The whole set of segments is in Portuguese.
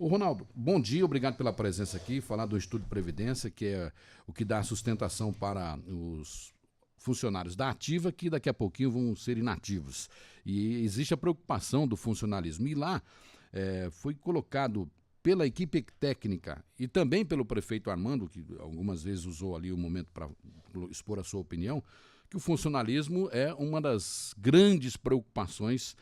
Ô Ronaldo, bom dia, obrigado pela presença aqui, falar do Estudo de Previdência, que é o que dá sustentação para os funcionários da ativa, que daqui a pouquinho vão ser inativos. E existe a preocupação do funcionalismo. E lá foi colocado pela equipe técnica e também pelo prefeito Armando, que algumas vezes usou ali o momento para expor a sua opinião, que o funcionalismo é uma das grandes preocupações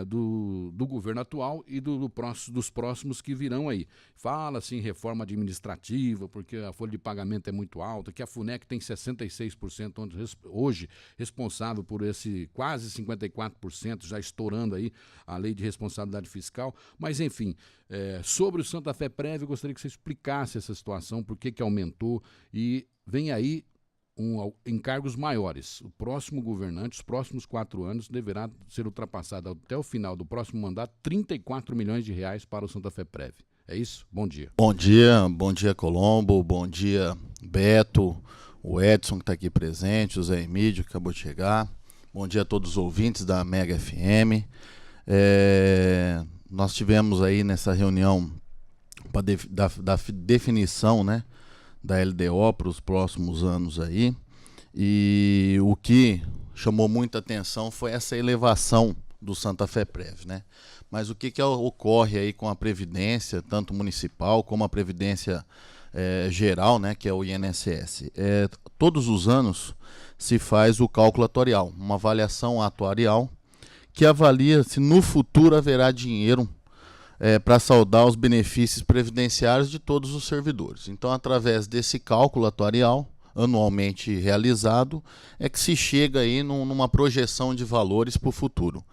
do governo atual e dos próximos que virão aí. Fala-se em reforma administrativa, porque a folha de pagamento é muito alta, que a FUNEC tem 66% hoje responsável por esse quase 54%, já estourando aí a lei de responsabilidade fiscal. Mas, enfim, sobre o Santa Fé Prévia, eu gostaria que você explicasse essa situação, por que aumentou e vem aí encargos maiores. O próximo governante, os próximos 4 anos, deverá ser ultrapassado até o final do próximo mandato 34 milhões de reais para o Santa Fé Prévia. É isso? Bom dia. Bom dia Colombo, bom dia Beto, o Edson que está aqui presente, o Zé Emílio que acabou de chegar. Bom dia a todos os ouvintes da Mega FM. Nós tivemos aí nessa reunião da definição, né, da LDO para os próximos anos aí, e o que chamou muita atenção foi essa elevação do Santa Fé Prévia, né? Mas o que ocorre aí com a Previdência, tanto municipal como a Previdência geral, né, que é o INSS? Todos os anos se faz o cálculo atuarial, uma avaliação atuarial que avalia se no futuro haverá dinheiro para saldar os benefícios previdenciários de todos os servidores. Então, através desse cálculo atuarial, anualmente realizado, é que se chega aí numa projeção de valores para o futuro.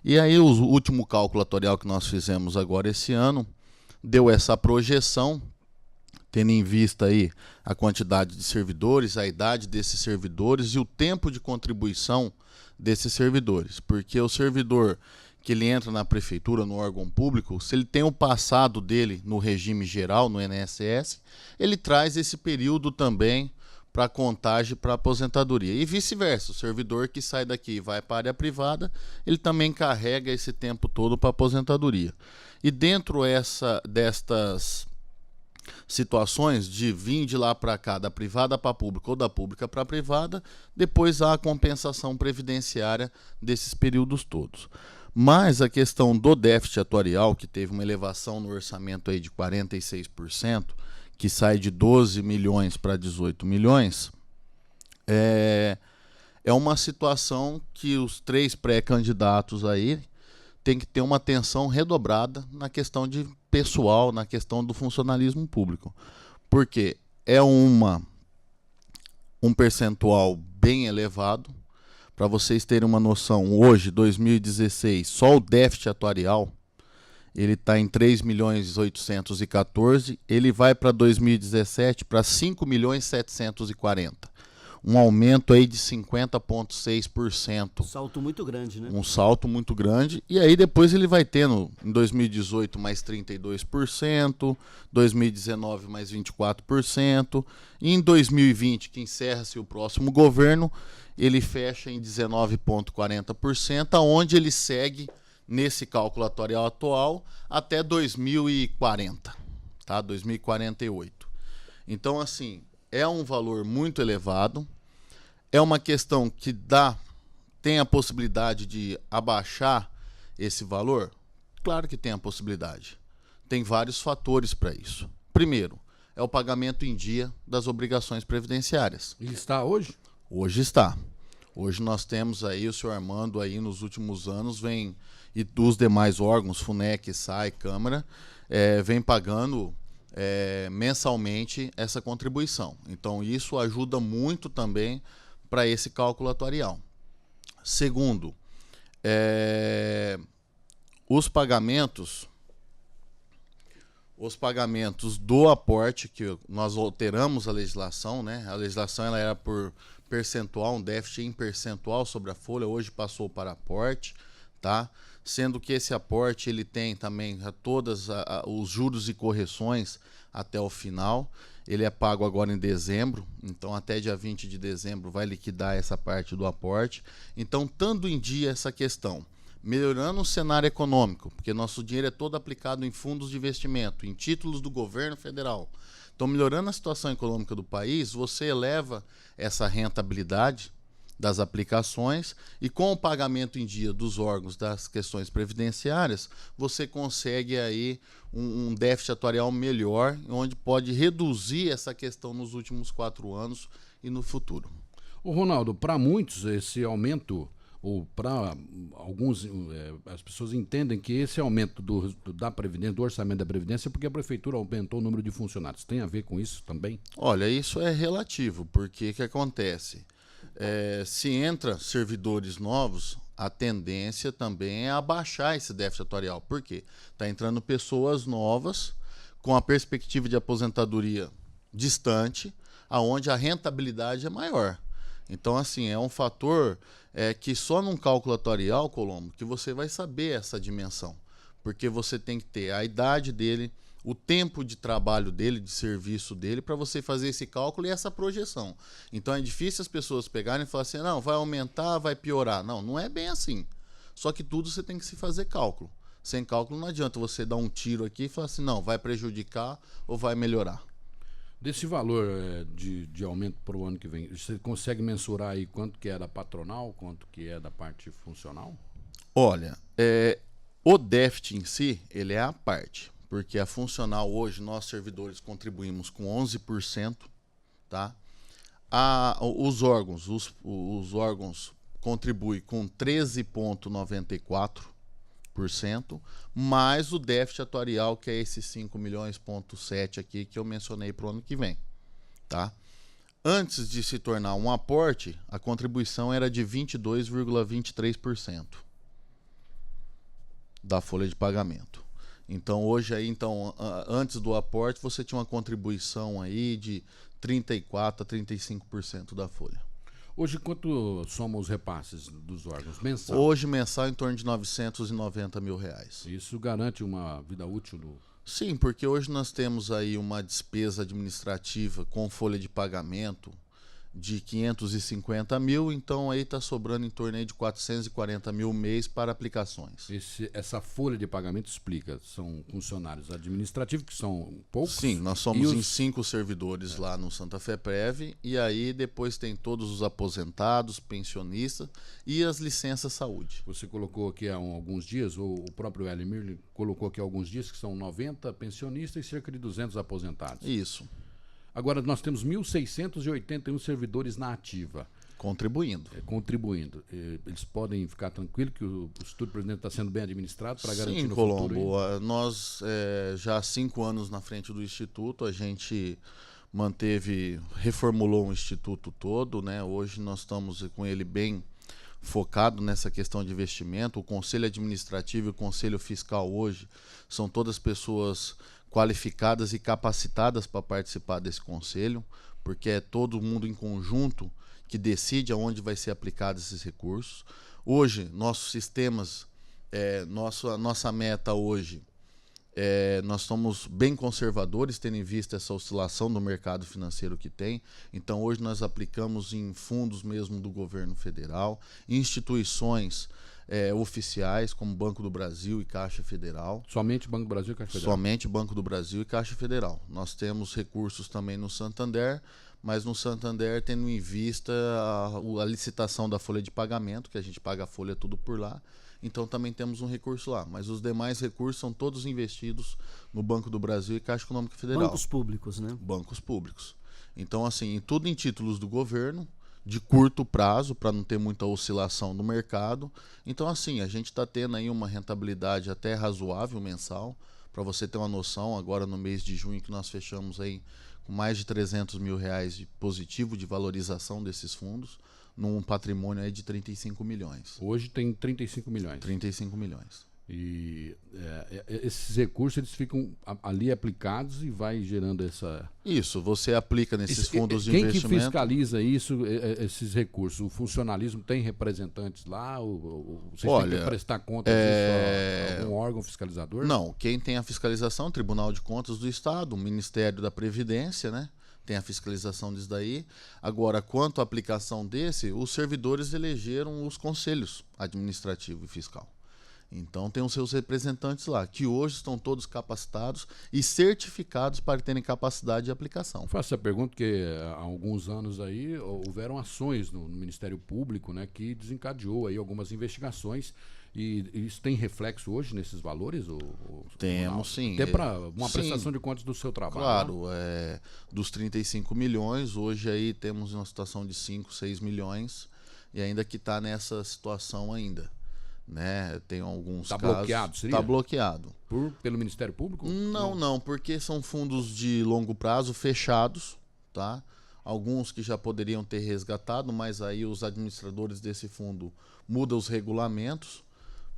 E aí, o último cálculo atuarial que nós fizemos agora esse ano, deu essa projeção, tendo em vista aí a quantidade de servidores, a idade desses servidores e o tempo de contribuição desses servidores. Porque o servidor que ele entra na prefeitura, no órgão público, se ele tem o passado dele no regime geral, no INSS, ele traz esse período também para a contagem para a aposentadoria. E vice-versa, o servidor que sai daqui e vai para a área privada, ele também carrega esse tempo todo para a aposentadoria. E dentro destas situações de vir de lá para cá, da privada para a pública ou da pública para a privada, depois há a compensação previdenciária desses períodos todos. Mas a questão do déficit atuarial, que teve uma elevação no orçamento aí de 46%, que sai de 12 milhões para 18 milhões, é uma situação que os 3 pré-candidatos aí têm que ter uma atenção redobrada na questão de pessoal, na questão do funcionalismo público. Porque é um percentual bem elevado. Para vocês terem uma noção, hoje, 2016, só o déficit atuarial, ele está em 3.814.000, ele vai para 2017 para 5.740.000. Um aumento aí de 50,6%. Salto muito grande, né? Um salto muito grande. E aí depois ele vai tendo, em 2018, mais 32%, 2019, mais 24%. E em 2020, que encerra-se o próximo governo, ele fecha em 19,40%, aonde ele segue nesse cálculo atuarial atual até 2040, tá? 2048. Então, assim, é um valor muito elevado, é uma questão que tem a possibilidade de abaixar esse valor? Claro que tem a possibilidade. Tem vários fatores para isso. Primeiro, é o pagamento em dia das obrigações previdenciárias. E está hoje? Hoje está. Hoje nós temos aí o senhor Armando aí nos últimos anos e dos demais órgãos, FUNEC, SAI, Câmara, vem pagando mensalmente essa contribuição. Então isso ajuda muito também para esse cálculo atuarial. Segundo, os pagamentos do aporte, que nós alteramos a legislação, né? A legislação ela era por percentual, um déficit em percentual sobre a folha, hoje passou para aporte, tá? Sendo que esse aporte ele tem também todos os juros e correções até o final. Ele é pago agora em dezembro, então até dia 20 de dezembro vai liquidar essa parte do aporte. Então, estando em dia essa questão, melhorando o cenário econômico, porque nosso dinheiro é todo aplicado em fundos de investimento, em títulos do governo federal. Então, melhorando a situação econômica do país, você eleva essa rentabilidade das aplicações e com o pagamento em dia dos órgãos das questões previdenciárias, você consegue aí um déficit atuarial melhor, onde pode reduzir essa questão nos últimos 4 anos e no futuro. Ô Ronaldo, para muitos esse aumento, ou para alguns, as pessoas entendem que esse aumento da Previdência, do orçamento da Previdência, é porque a Prefeitura aumentou o número de funcionários. Tem a ver com isso também? Olha, isso é relativo, porque o que acontece? Se entra servidores novos, a tendência também é abaixar esse déficit atuarial. Por quê? Está entrando pessoas novas com a perspectiva de aposentadoria distante, aonde a rentabilidade é maior. Então, assim, é um fator que só num cálculo atuarial, Colombo, que você vai saber essa dimensão. Porque você tem que ter a idade dele, o tempo de trabalho dele, de serviço dele, para você fazer esse cálculo e essa projeção. Então é difícil as pessoas pegarem e falarem assim, não, vai aumentar, vai piorar. Não, não é bem assim. Só que tudo você tem que se fazer cálculo. Sem cálculo não adianta você dar um tiro aqui e falar assim, não, vai prejudicar ou vai melhorar. Desse valor de aumento para o ano que vem, você consegue mensurar aí quanto que é da patronal, quanto que é da parte funcional? Olha, o déficit em si, ele é a parte. Porque a funcional hoje, nós servidores contribuímos com 11%, tá? Os órgãos contribuem com 13,94%, mais o déficit atuarial, que é esses 5,7 milhões aqui que eu mencionei para o ano que vem, tá? Antes de se tornar um aporte, a contribuição era de 22,23% da folha de pagamento. Então, hoje, aí, antes do aporte, você tinha uma contribuição aí de 34% a 35% da folha. Hoje, quanto somam os repasses dos órgãos mensal? Hoje, mensal, em torno de R$990 mil. Isso garante uma vida útil do... Sim, porque hoje nós temos aí uma despesa administrativa com folha de pagamento de 550 mil, então aí está sobrando em torno aí de 440 mil mês para aplicações. Essa folha de pagamento explica, são funcionários administrativos, que são poucos? Sim, nós somos em 5 servidores lá no Santa Fé Prev, e aí depois tem todos os aposentados, pensionistas e as licenças saúde. Você colocou aqui há alguns dias, ou o próprio Elimir colocou aqui há alguns dias, que são 90 pensionistas e cerca de 200 aposentados. Isso. Agora, nós temos 1.681 servidores na ativa. Contribuindo. Eles podem ficar tranquilos que o Instituto Previdência está sendo bem administrado para garantir no Colombo, futuro? Nós, já há 5 anos na frente do Instituto, a gente reformulou o Instituto todo, né? Hoje nós estamos com ele bem focado nessa questão de investimento. O Conselho Administrativo e o Conselho Fiscal hoje são todas pessoas qualificadas e capacitadas para participar desse conselho, porque é todo mundo em conjunto que decide aonde vai ser aplicado esses recursos. Hoje, nossos sistemas, nossa meta hoje, nós somos bem conservadores, tendo em vista essa oscilação do mercado financeiro que tem. Então, hoje nós aplicamos em fundos mesmo do governo federal, instituições oficiais, como Banco do Brasil e Caixa Federal. Somente Banco do Brasil e Caixa Federal? Somente Banco do Brasil e Caixa Federal. Nós temos recursos também no Santander, mas no Santander tendo em vista a licitação da folha de pagamento, que a gente paga a folha tudo por lá. Então também temos um recurso lá. Mas os demais recursos são todos investidos no Banco do Brasil e Caixa Econômica Federal. Bancos públicos, né? Bancos públicos. Então, assim, tudo em títulos do governo, de curto prazo, para não ter muita oscilação no mercado. Então, assim, a gente está tendo aí uma rentabilidade até razoável mensal. Para você ter uma noção, agora no mês de junho que nós fechamos aí com mais de R$300 mil de positivo de valorização desses fundos, num patrimônio aí de 35 milhões. Hoje tem 35 milhões. 35 milhões. E esses recursos eles ficam ali aplicados e vai gerando essa... Isso, você aplica nesses fundos de investimento. Quem que fiscaliza isso, esses recursos? O funcionalismo tem representantes lá? Vocês têm que prestar contas disso a algum órgão fiscalizador? Não, quem tem a fiscalização é o Tribunal de Contas do Estado, o Ministério da Previdência, né? Tem a fiscalização disso daí. Agora, quanto à aplicação desse, os servidores elegeram os conselhos administrativo e fiscal. Então tem os seus representantes lá, que hoje estão todos capacitados e certificados para terem capacidade de aplicação. Faço essa pergunta porque há alguns anos aí houveram ações no Ministério Público, né, que desencadeou aí algumas investigações e isso tem reflexo hoje nesses valores? Temos, sim. Até para uma prestação de contas do seu trabalho. Claro, dos 35 milhões, hoje aí temos uma situação de 5, 6 milhões e ainda que está nessa situação ainda. Né? Tem alguns casos. Está bloqueado, seria? Está bloqueado. Pelo Ministério Público? Não, porque são fundos de longo prazo fechados, tá? Alguns que já poderiam ter resgatado, mas aí os administradores desse fundo mudam os regulamentos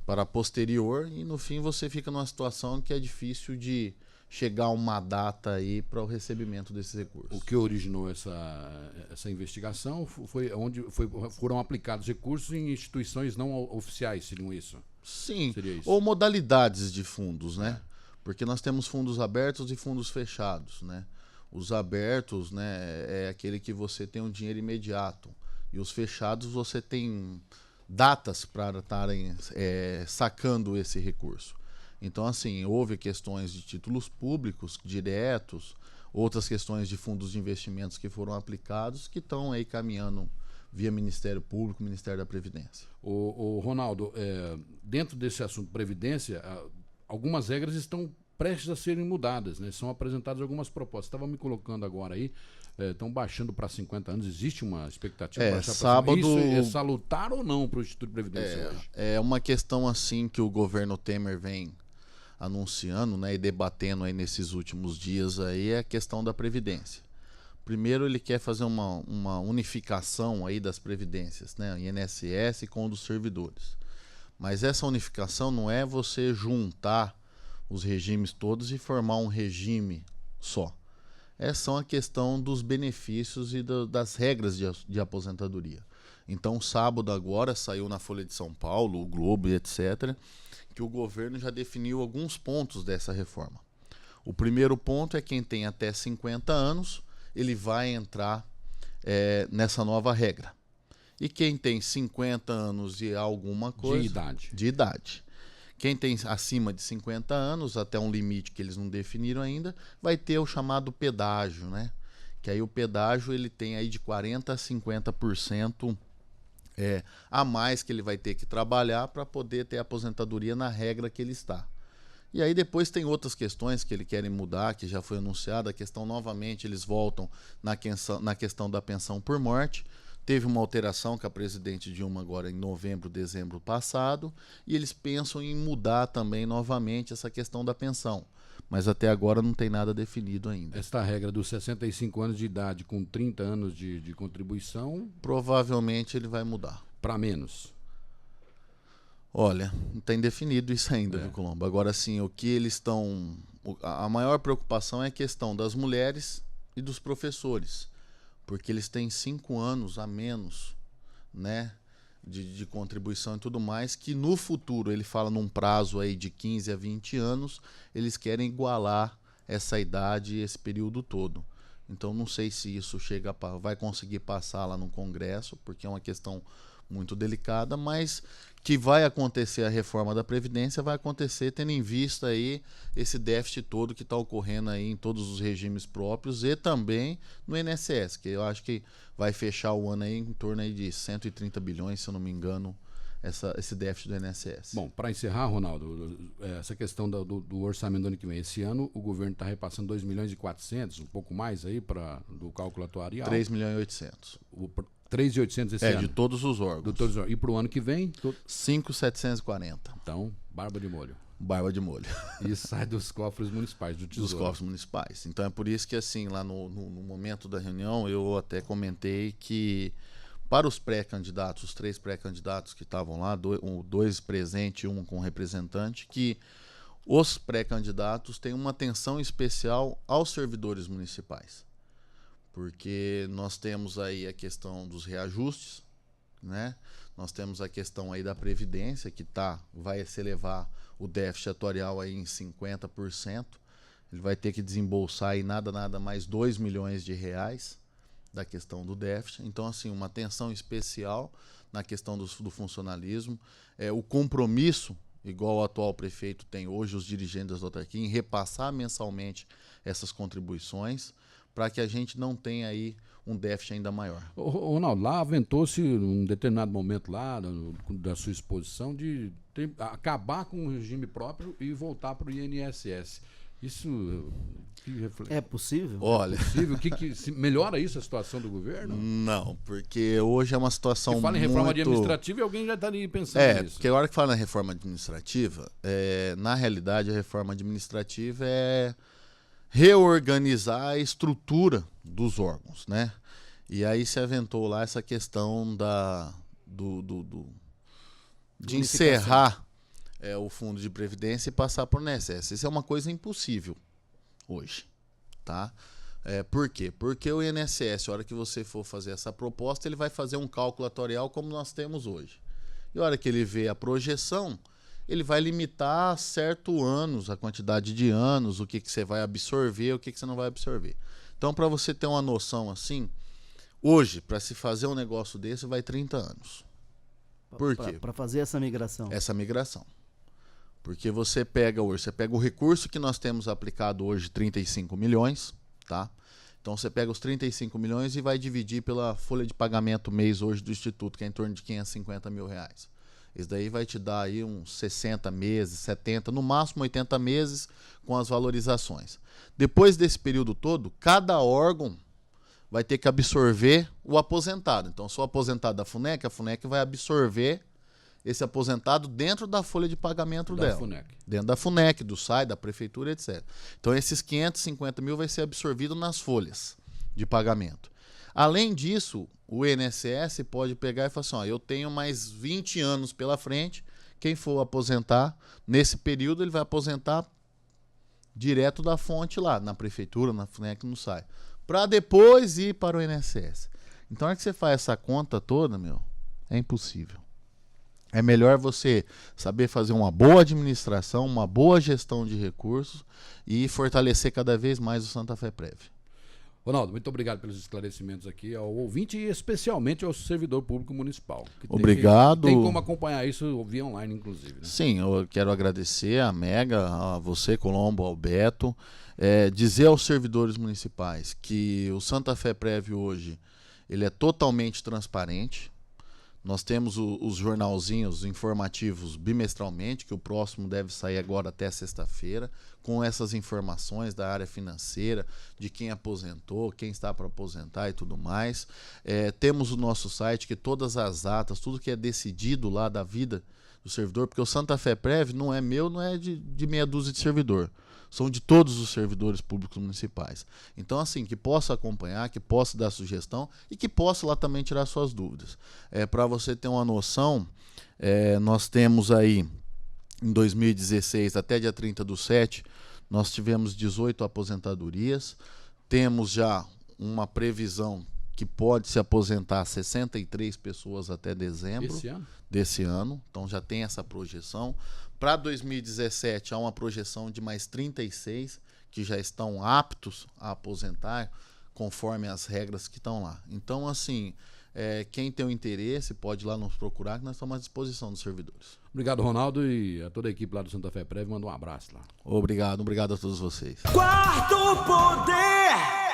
para posterior e no fim você fica numa situação que é difícil de chegar a uma data aí para o recebimento desses recursos. O que originou essa investigação foi onde foram aplicados recursos em instituições não oficiais, seriam isso? Sim, seria isso. Ou modalidades de fundos, né? Porque nós temos fundos abertos e fundos fechados, né? Os abertos, né, é aquele que você tem um dinheiro imediato e os fechados você tem datas para estarem sacando esse recurso. Então, assim, houve questões de títulos públicos diretos, outras questões de fundos de investimentos que foram aplicados, que estão aí caminhando via Ministério Público, Ministério da Previdência. O Ronaldo, dentro desse assunto Previdência, algumas regras estão prestes a serem mudadas, né? São apresentadas algumas propostas. Estava me colocando agora aí, estão baixando para 50 anos. Existe uma expectativa para baixar sábado... Isso é salutar ou não para o Instituto de Previdência hoje? É uma questão assim que o governo Temer vem anunciando, né, e debatendo aí nesses últimos dias aí, é a questão da Previdência. Primeiro ele quer fazer uma unificação aí das previdências, né, INSS com o dos servidores. Mas essa unificação não é você juntar os regimes todos e formar um regime só. São a questão dos benefícios e das regras de aposentadoria. Então, sábado agora saiu na Folha de São Paulo, o Globo e etc., que o governo já definiu alguns pontos dessa reforma. O primeiro ponto é quem tem até 50 anos, ele vai entrar nessa nova regra. E quem tem 50 anos e alguma coisa... De idade. Quem tem acima de 50 anos, até um limite que eles não definiram ainda, vai ter o chamado pedágio, né? Que aí o pedágio ele tem aí de 40% a 50% a mais que ele vai ter que trabalhar para poder ter aposentadoria na regra que ele está. E aí depois tem outras questões que eles querem mudar, que já foi anunciada, a questão novamente, eles voltam na questão da pensão por morte. Teve uma alteração com a presidente Dilma agora em novembro, dezembro passado, e eles pensam em mudar também novamente essa questão da pensão. Mas até agora não tem nada definido ainda. Esta regra dos 65 anos de idade com 30 anos de contribuição... Provavelmente ele vai mudar. Para menos? Olha, não tem definido isso ainda, viu, Colombo? Agora sim, o que eles estão... A maior preocupação é a questão das mulheres e dos professores. Porque eles têm 5 anos a menos, né, de contribuição e tudo mais, que no futuro, ele fala num prazo aí de 15 a 20 anos, eles querem igualar essa idade, esse período todo. Então não sei se isso vai conseguir passar lá no Congresso, porque é uma questão muito delicada, mas que vai acontecer a reforma da Previdência, vai acontecer tendo em vista aí esse déficit todo que está ocorrendo aí em todos os regimes próprios e também no INSS, que eu acho que vai fechar o ano aí em torno aí de 130 bilhões, se eu não me engano, esse déficit do INSS. Bom, para encerrar, Ronaldo, essa questão do orçamento do ano que vem. Esse ano o governo está repassando 2 milhões e 400, um pouco mais aí do cálculo atuarial. 3 milhões e 800. 3.800 esse ano? De todos os órgãos. E para o ano que vem? 5.740. Então, barba de molho. Barba de molho. E sai dos cofres municipais, do Tesouro. Dos cofres municipais. Então é por isso que, assim, lá no momento da reunião, eu até comentei que para os pré-candidatos, os 3 pré-candidatos que estavam lá, 2 presentes e 1 com representante, que os pré-candidatos têm uma atenção especial aos servidores municipais. Porque nós temos aí a questão dos reajustes, né? Nós temos a questão aí da Previdência, que vai se elevar o déficit atuarial aí em 50%. Ele vai ter que desembolsar aí nada mais 2 milhões de reais da questão do déficit. Então, assim, uma atenção especial na questão do funcionalismo. O compromisso igual o atual prefeito tem hoje, os dirigentes da autarquia, em repassar mensalmente essas contribuições, para que a gente não tenha aí um déficit ainda maior. Ronaldo, lá aventou-se um determinado momento lá da sua exposição de acabar com o regime próprio e voltar para o INSS. Isso é possível? Olha, é possível? Melhora isso a situação do governo? Não, porque hoje é uma situação muito... Fala em reforma administrativa e alguém já está ali pensando nisso. Porque a hora que fala na reforma administrativa, na realidade a reforma administrativa é reorganizar a estrutura dos órgãos, né? E aí se aventou lá essa questão de encerrar o fundo de previdência e passar para o INSS. Isso é uma coisa impossível hoje, tá? Por quê? Porque o INSS, a hora que você for fazer essa proposta, ele vai fazer um cálculo atuarial como nós temos hoje. E a hora que ele vê a projeção, ele vai limitar a certos anos, a quantidade de anos, o que você vai absorver, o que você não vai absorver. Então, para você ter uma noção assim, hoje, para se fazer um negócio desse, vai 30 anos. Por quê? Para fazer essa migração. Essa migração. Porque você pega o recurso que nós temos aplicado hoje, 35 milhões, tá? Então você pega os 35 milhões e vai dividir pela folha de pagamento mês hoje do Instituto, que é em torno de 550 mil reais. Isso daí vai te dar aí uns 60 meses, 70, no máximo 80 meses com as valorizações. Depois desse período todo, cada órgão vai ter que absorver o aposentado. Então, se o aposentado da FUNEC, a FUNEC vai absorver esse aposentado dentro da folha de pagamento dela. FUNEC. Dentro da FUNEC, do SAI, da prefeitura, etc. Então, esses 550 mil vai ser absorvido nas folhas de pagamento. Além disso, o INSS pode pegar e falar assim, eu tenho mais 20 anos pela frente, quem for aposentar, nesse período ele vai aposentar direto da fonte lá, na prefeitura, na FUNEC, no SAI, para depois ir para o INSS. Então, a hora que você faz essa conta toda, é impossível. É melhor você saber fazer uma boa administração, uma boa gestão de recursos e fortalecer cada vez mais o Santa Fé Prev. Ronaldo, muito obrigado pelos esclarecimentos aqui ao ouvinte e especialmente ao servidor público municipal. Obrigado. Tem como acompanhar isso via online, inclusive. Né? Sim, eu quero agradecer a Mega, a você, Colombo, ao Beto, dizer aos servidores municipais que o Santa Fé Prev hoje ele é totalmente transparente. Nós temos os jornalzinhos informativos bimestralmente, que o próximo deve sair agora até sexta-feira, com essas informações da área financeira, de quem aposentou, quem está para aposentar e tudo mais. Temos o nosso site, que todas as atas, tudo que é decidido lá da vida do servidor, porque o Santa Fé Prev não é meu, não é de meia dúzia de servidor. São de todos os servidores públicos municipais. Então, assim, que possa acompanhar, que possa dar sugestão e que possa lá também tirar suas dúvidas. Para você ter uma noção, nós temos aí, em 2016, até dia 30/7, nós tivemos 18 aposentadorias. Temos já uma previsão que pode se aposentar 63 pessoas até dezembro desse ano. Então, já tem essa projeção. Para 2017, há uma projeção de mais 36 que já estão aptos a aposentar conforme as regras que estão lá. Então, assim, quem tem o interesse pode ir lá nos procurar, que nós estamos à disposição dos servidores. Obrigado, Ronaldo, e a toda a equipe lá do Santa Fé Prev, manda um abraço lá. Obrigado a todos vocês. Quarto Poder!